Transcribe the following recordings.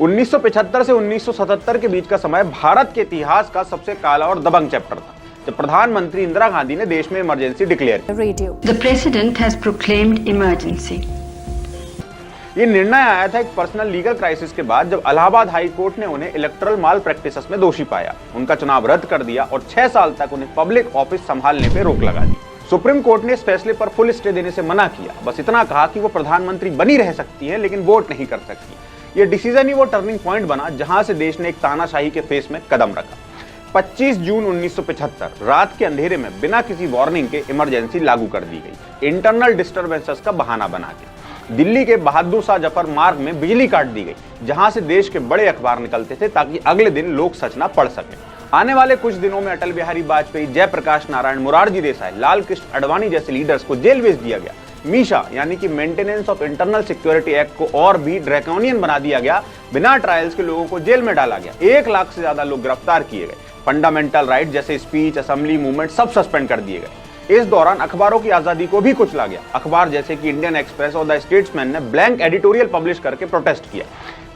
1975 से 1977 के बीच का समय भारत के इतिहास का सबसे काला और दबंग चैप्टर था, जब प्रधानमंत्री इंदिरा गांधी ने देश में इमरजेंसी डिक्लेयर की। The president has proclaimed emergency. ये निर्णय आया था एक पर्सनल लीगल क्राइसिस के बाद, जब इलाहाबाद हाई कोर्ट ने उन्हें इलेक्टोरल माल प्रैक्टिसेस में दोषी पाया, उनका चुनाव रद्द कर दिया और 6 साल तक उन्हें पब्लिक ऑफिस संभालने पर रोक लगा दी। सुप्रीम कोर्ट ने इस फैसले पर फुल स्टे देने से मना किया, बस इतना कहा कि वो प्रधानमंत्री बनी रह सकती हैं लेकिन वोट नहीं कर सकती। ये डिसीजन ही वो टर्निंग पॉइंट बना जहां से देश ने एक तानाशाही के फेस में कदम रखा। 25 जून 1975 रात के अंधेरे में बिना किसी वार्निंग के इमरजेंसी लागू कर दी गई, इंटरनल डिस्टर्बेंसेस का बहाना बना के। दिल्ली के बहादुर शाह जफर मार्ग में बिजली काट दी गई, जहां से देश के बड़े अखबार निकलते थे ताकि अगले दिन लोग सच ना पढ़ सके। आने वाले कुछ दिनों में अटल बिहारी वाजपेयी, जयप्रकाश नारायण, मोरारजी देसाई, लाल कृष्ण आडवाणी जैसे लीडर्स को जेल भेज दिया गया। मीशा यानी कि maintenance of internal security act को और भी ड्रैकोनियन बना दिया गया, बिना ट्रायल्स के लोगों को जेल में डाला गया। 1 लाख से ज्यादा लोग गिरफ्तार किए गए। फंडामेंटल राइट जैसे स्पीच, असेंबली, मूवमेंट सब सस्पेंड कर दिए गए। इस दौरान अखबारों की आजादी को भी कुचला गया। अखबार जैसे कि इंडियन एक्सप्रेस और द स्टेट्समैन ने ब्लैंक एडिटोरियल पब्लिश करके प्रोटेस्ट किया।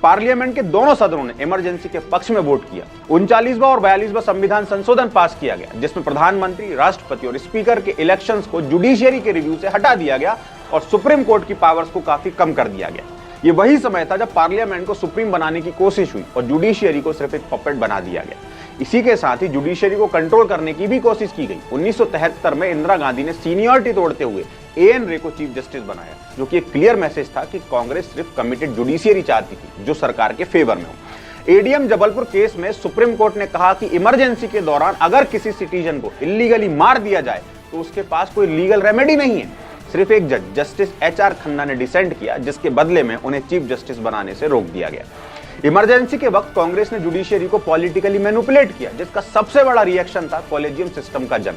पार्लियामेंट के दोनों सदनों ने इमरजेंसी के पक्ष में वोट किया। 39वां और 42वां संविधान संशोधन पास किया गया, जिसमें प्रधानमंत्री, राष्ट्रपति और स्पीकर के इलेक्शंस को जुडिशियरी के रिव्यू से हटा दिया गया और सुप्रीम कोर्ट की पावर्स को काफी कम कर दिया गया। ये वही समय था जब पार्लियामेंट को सुप्रीम बनाने की कोशिश हुई और जुडिशियरी को सिर्फ एक पपेट बना दिया गया। इसी के साथ ही जुडिशियरी को कंट्रोल करने की भी कोशिश की गई। 1973 में इंदिरा गांधी ने सीनियरिटी तोड़ते हुए एएन रे को चीफ जस्टिस बनाया, जो कि एक क्लियर मैसेज था कि कांग्रेस सिर्फ कमिटेड जुडिशियरी चाहती थी जो सरकार के फेवर में हो। एडीएम जबलपुर केस में सुप्रीम कोर्ट ने कहा कि इमरजेंसी के दौरान अगर किसी सिटीजन को इलीगली मार दिया जाए तो उसके पास कोई लीगल रेमेडी नहीं है। सिर्फ एक जज, जस्टिस एचआर खन्ना ने डिसेंट किया, जिसके बदले में उन्हें चीफ जस्टिस बनाने से रोक दिया गया। इमरजेंसी के वक्त कांग्रेस ने जुडिशियरी को पॉलिटिकली मैनिपुलेट किया, जिसका सबसे बड़ा रिएक्शन था कॉलेजियम सिस्टम का जन्म,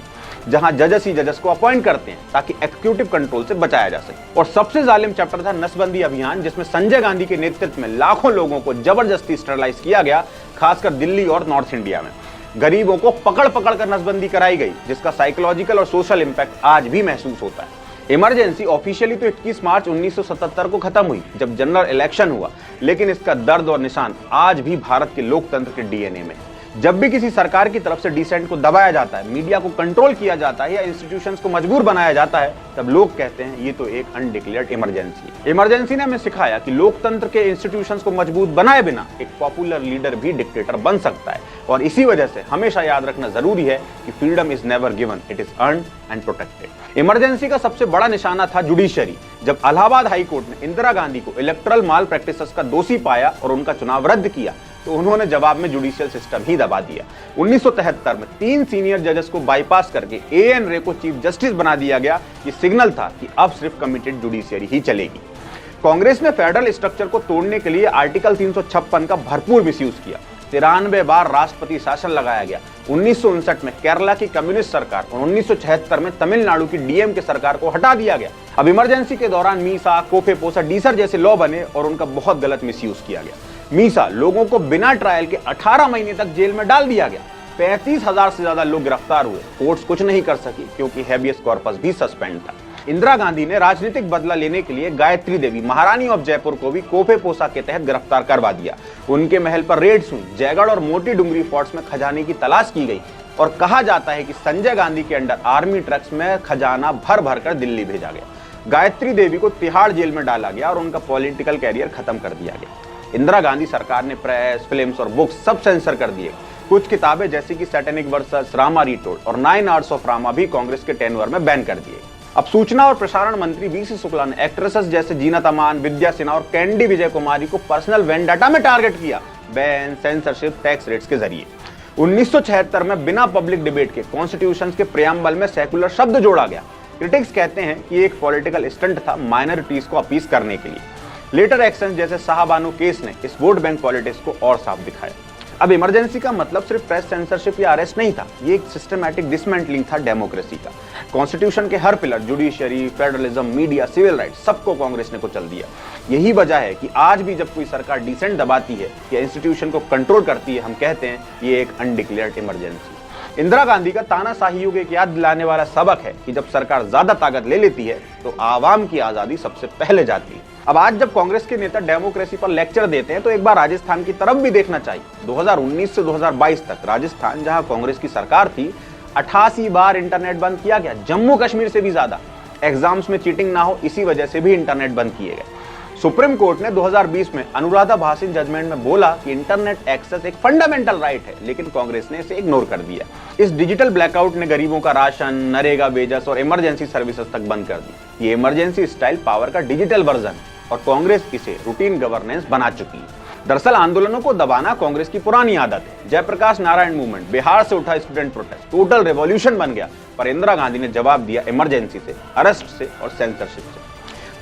जहां जजेस ही जजेस को अपॉइंट करते हैं ताकि एग्जीक्यूटिव कंट्रोल से बचाया जा सके। और सबसे जालिम चैप्टर था नसबंदी अभियान, जिसमें संजय गांधी के नेतृत्व में लाखों लोगों को जबरदस्ती स्टरलाइज किया गया, खासकर दिल्ली और नॉर्थ इंडिया में। गरीबों को पकड़ पकड़ कर नसबंदी कराई गई, जिसका साइकोलॉजिकल और सोशल इंपैक्ट आज भी महसूस होता है। इमरजेंसी ऑफिशियली तो 21 मार्च 1977 को खत्म हुई, जब जनरल इलेक्शन हुआ, लेकिन इसका दर्द और निशान आज भी भारत के लोकतंत्र के डीएनए में। जब भी किसी सरकार की तरफ से डिसेंट को दबाया जाता है, मीडिया को कंट्रोल किया जाता है या इंस्टीट्यूशंस को मजबूर बनाया जाता है, तब लोग कहते हैं ये तो एक अनडिक्लेयर्ड इमरजेंसी है। इमरजेंसी ने हमें सिखाया कि लोकतंत्र के इंस्टीट्यूशंस को मजबूत बनाए बिना एक पॉपुलर लीडर भी डिक्टेटर बन सकता है। और इसी वजह से हमेशा याद रखना जरूरी है कि freedom is never given, it is earned and protected. Emergency का सबसे बड़ा निशाना था जुडिशरी। जब इलाहाबाद हाई कोर्ट ने इंदिरा गांधी को इलेक्टोरल माल प्रैक्टिसेस का दोषी पाया और उनका चुनाव रद्द किया, तो उन्होंने जवाब में जुडिशियल सिस्टम ही दबा दिया। 1973 में 3 सीनियर जजेस को बाईपास करके एएन रे को चीफ जस्टिस बना दिया गया। ये सिग्नल था कि अब सिर्फ कमिटेड जुडिशियरी ही चलेगी। कांग्रेस ने फेडरल स्ट्रक्चर को तोड़ने के लिए आर्टिकल 356 का भरपूर मिसयूज किया। 93 बार राष्ट्रपति शासन लगाया गया। 1959 में केरला की कम्युनिस्ट सरकार और 1976 में तमिलनाडु की डीएम के सरकार को हटा दिया गया। अब इमरजेंसी के दौरान मीसा, कोफे पोसा, डीसर जैसे लॉ बने और उनका बहुत गलत मिसयूज किया गया। मीसा, लोगों को बिना ट्रायल के 18 महीने तक जेल में डाल दिया गया। 35,000 से ज्यादा लोग गिरफ्तार हुए। कोर्ट्स कुछ नहीं कर सकी क्योंकि हैबियस कॉर्पस भी सस्पेंड था। इंदिरा गांधी ने राजनीतिक बदला लेने के लिए गायत्री देवी, महारानी ऑफ जयपुर को भी कोफे पोसा के तहत गिरफ्तार करवा दिया। उनके महल पर रेड्स हुई। जयगढ़ और मोटी डुंगरी फोर्ट्स में खजाने की तलाश की गई और कहा जाता है कि संजय गांधी के अंडर आर्मी ट्रक्स में खजाना भर भर कर दिल्ली भेजा गया। गायत्री देवी को तिहाड़ जेल में डाला गया और उनका पॉलिटिकल कैरियर खत्म कर दिया गया। इंदिरा गांधी सरकार ने प्रेस, फिल्म्स और बुक्स सब सेंसर कर दिए। कुछ किताबें जैसे कि सैटेनिक वर्सेस, रामा रीटोल्ड और 9 आवर्स ऑफ रामा भी कांग्रेस के टेन्योर में बैन कर दिए। अब सूचना और प्रसारण मंत्री वीसी शुक्ला ने एक्ट्रेसेस जैसे जीनत अमान, विद्या सिन्हा और कैंडी विजय कुमारी को पर्सनल वेंडाटा में टारगेट किया, बैन, सेंसरशिप, टैक्स रेट्स के जरिए। 1976 में बिना पब्लिक डिबेट के कॉन्स्टिट्यूशन के प्रियम्बल में सेकुलर शब्द जोड़ा गया। क्रिटिक्स कहते हैं कि एक पॉलिटिकल स्टंट था माइनॉरिटीज को अपीस करने के लिए। लेटर एक्शन जैसे शाहबानो केस ने इस वोट बैंक पॉलिटिक्स को और साफ दिखाया। अब इमरजेंसी का मतलब सिर्फ प्रेस सेंसरशिप या अरेस्ट नहीं था, ये एक सिस्टमैटिक डिसमेंटलिंग था डेमोक्रेसी का। कॉन्स्टिट्यूशन के हर pillar, judiciary, federalism, media, civil rights, सबको कांग्रेस ने कुचल दिया। यही वजह है कि आज भी जब कोई सरकार डिसेंट दबाती है या इंस्टीट्यूशन को कंट्रोल करती है, हम कहते हैं ये एक अनडिक्लेयर्ड इमरजेंसी। इंदिरा गांधी का तानाशाही युग एक याद दिलाने वाला सबक है कि जब सरकार ज्यादा ताकत ले लेती है तो आवाम की आजादी सबसे पहले जाती है। अब आज जब कांग्रेस के नेता डेमोक्रेसी पर लेक्चर देते हैं तो एक बार राजस्थान की तरफ भी देखना चाहिए। 2019 से 2022 तक राजस्थान, जहां कांग्रेस की सरकार थी, 88 बार इंटरनेट बंद किया गया, जम्मू कश्मीर से भी ज्यादा। एग्जाम्स में चीटिंग ना हो इसी वजह से भी इंटरनेट बंद किए गए। सुप्रीम कोर्ट ने 2020 में अनुराधा भासिन जजमेंट में बोला कि इंटरनेट एक्सेस एक फंडामेंटल राइट है, लेकिन कांग्रेस ने इसे इग्नोर कर दिया। इस डिजिटल ब्लैकआउट ने गरीबों का राशन, नरेगा वेजस और इमरजेंसी सर्विसेज तक बंद कर दी। ये इमरजेंसी स्टाइल पावर का डिजिटल वर्जन है और कांग्रेस इसे रूटीन गवर्नेंस बना चुकी है। दरअसल आंदोलनों को दबाना कांग्रेस की पुरानी आदत है। जयप्रकाश नारायण मूवमेंट, बिहार से उठा स्टूडेंट प्रोटेस्ट, टोटल रेवोल्यूशन बन गया, पर इंदिरा गांधी ने जवाब दिया इमरजेंसी से, अरेस्ट से और सेंसरशिप से।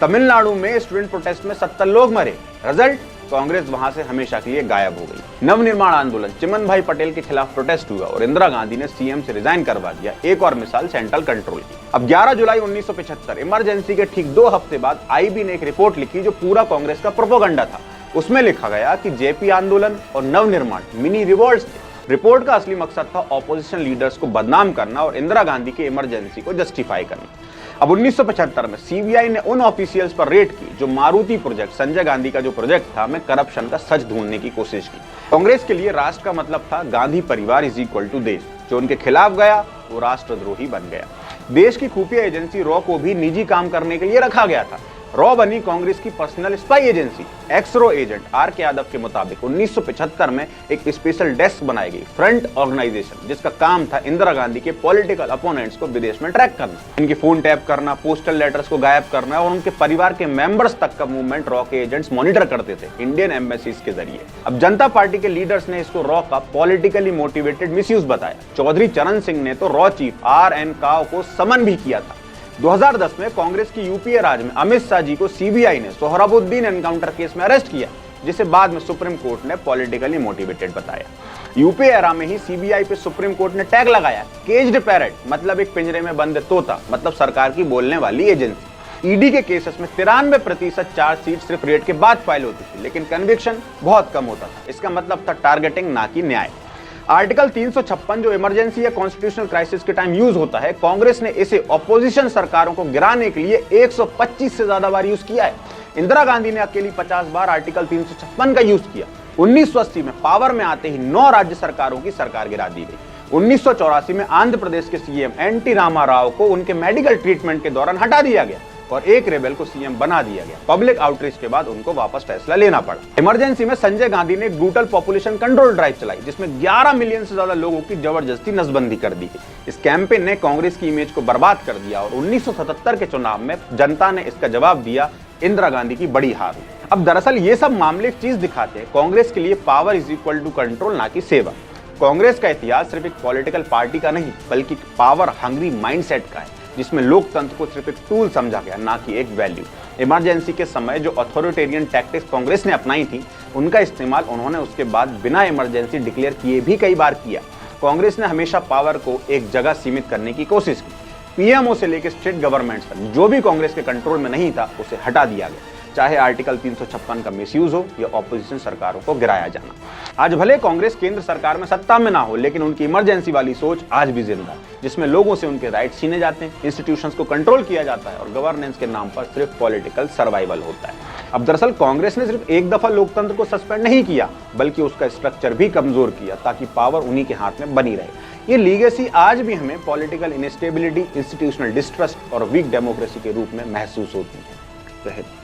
तमिलनाडु में स्टूडेंट प्रोटेस्ट में 70 लोग मरे, रिजल्ट कांग्रेस वहां से हमेशा के लिए गायब हो गई। नवनिर्माण आंदोलन, चिमन भाई पटेल के खिलाफ प्रोटेस्ट हुआ और इंदिरा गांधी ने सीएम से रिजाइन करवा दिया। एक और मिसाल सेंट्रल कंट्रोल की। अब 11 जुलाई 1975 इमरजेंसी के ठीक 2 हफ्ते बाद आईबी ने एक रिपोर्ट लिखी जो पूरा कांग्रेस का प्रोपेगेंडा था। उसमें लिखा गया कि जेपी आंदोलन और नवनिर्माण मिनी रिवोल्ट्स थे। रिपोर्ट का असली मकसद था ऑपोजिशन लीडर्स को बदनाम करना और इंदिरा गांधी की इमरजेंसी को जस्टिफाई करना। अब 1975 में सीबीआई ने उन ऑफिशियल्स पर रेड की जो मारुति प्रोजेक्ट, संजय गांधी का जो प्रोजेक्ट था, में करप्शन का सच ढूंढने की कोशिश की। कांग्रेस के लिए राष्ट्र का मतलब था गांधी परिवार इज इक्वल टू देश। जो उनके खिलाफ गया वो राष्ट्रद्रोही बन गया। देश की खुफिया एजेंसी रॉ को भी निजी काम करने के लिए रखा गया था। रॉ बनी कांग्रेस की पर्सनल स्पाई एजेंसी। एक्स रॉ एजेंट आर के यादव के मुताबिक 1975 में एक स्पेशल डेस्क बनाई गई, फ्रंट ऑर्गेनाइजेशन, जिसका काम था इंदिरा गांधी के पॉलिटिकल अपोनेंट्स को विदेश में ट्रैक करना, इनकी फोन टैप करना, पोस्टल लेटर्स को गायब करना और उनके परिवार के मेंबर्स तक का मूवमेंट रॉ के एजेंट्स मॉनिटर करते थे इंडियन एम्बेसीज के जरिए। अब जनता पार्टी के लीडर्स ने इसको रॉ का पॉलिटिकली मोटिवेटेड मिसयूज बताया। चौधरी चरण सिंह ने तो रॉ चीफ RN काव को समन भी किया था। 2010 में कांग्रेस की यूपीए राज में अमित शाह जी को सीबीआई ने सोहराबुद्दीन एनकाउंटर केस में अरेस्ट किया, जिसे बाद में सुप्रीम कोर्ट ने पॉलिटिकली मोटिवेटेड बताया। यूपीए एरा में ही सीबीआई पे सुप्रीम कोर्ट ने टैग लगाया, केज्ड पैरट, मतलब एक पिंजरे में बंद तोता, मतलब सरकार की बोलने वाली एजेंसी। ईडी के केसेस में 93% चार्जशीट सिर्फ रेड के बाद फाइल होती थी, लेकिन कन्विक्शन बहुत कम होता था। इसका मतलब था टारगेटिंग, ना कि न्याय। आर्टिकल 356 जो इमरजेंसी या कॉन्स्टिट्यूशनल क्राइसिस के टाइम यूज होता है, कांग्रेस ने इसे ऑपोजिशन सरकारों को गिराने के लिए 125 से ज्यादा बार यूज किया है। इंदिरा गांधी ने अकेली 50 बार आर्टिकल 356 का यूज किया। 1980 में पावर में आते ही 9 राज्य सरकारों की सरकार गिरा दी गई। 1984 में आंध्र प्रदेश के सीएम एनटी रामा राव को उनके मेडिकल ट्रीटमेंट के दौरान हटा दिया गया और एक रेबेल को सीएम बना दिया गया। पब्लिक आउटरीच के बाद उनको वापस फैसला लेना पड़ा। इमरजेंसी में संजय गांधी ने ब्रूटल पॉपुलेशन कंट्रोल ड्राइव चलाई, जिसमें 11 मिलियन से ज्यादा लोगों की जबरदस्ती नसबंदी कर दी गई। इस कैंपेन ने कांग्रेस की इमेज को बर्बाद कर दिया और 1977 के चुनाव में जनता ने इसका जवाब दिया, इंदिरा गांधी की बड़ी हार हुई। अब दरअसल ये सब मामले एक चीज दिखाते हैं, कांग्रेस के लिए power is equal to control, ना कि सेवा। कांग्रेस का इतिहास सिर्फ एक पॉलिटिकल पार्टी का नहीं, बल्कि पावर हंग्री माइंडसेट का है, जिसमें लोकतंत्र को सिर्फ एक टूल समझा गया, ना कि एक वैल्यू। इमरजेंसी के समय जो अथॉरिटेरियन टैक्टिक्स कांग्रेस ने अपनाई थी, उनका इस्तेमाल उन्होंने उसके बाद बिना इमरजेंसी डिक्लेयर किए भी कई बार किया। कांग्रेस ने हमेशा पावर को एक जगह सीमित करने की कोशिश की। पीएमओ से लेकर स्टेट गवर्नमेंट तक जो भी कांग्रेस के कंट्रोल में नहीं था, उसे हटा दिया गया, चाहे आर्टिकल 356 का मिसयूज हो या ऑपोजिशन सरकारों को गिराया जाना। आज भले कांग्रेस केंद्र सरकार में सत्ता में ना हो, लेकिन उनकी इमरजेंसी वाली सोच आज भी जिंदा है, जिसमें लोगों से उनके राइट छीने जाते हैं, इंस्टीट्यूशंस को कंट्रोल किया जाता है और गवर्नेंस के नाम पर सिर्फ पॉलिटिकल सर्वाइवल होता है। अब दरअसल कांग्रेस ने सिर्फ एक दफा लोकतंत्र को सस्पेंड नहीं किया, बल्कि उसका स्ट्रक्चर भी कमजोर किया, ताकि पावर उन्हीं के हाथ में बनी रहे। ये लीगेसी आज भी हमें पॉलिटिकल इनस्टेबिलिटी, इंस्टीट्यूशनल डिस्ट्रस्ट और वीक डेमोक्रेसी के रूप में महसूस होती है।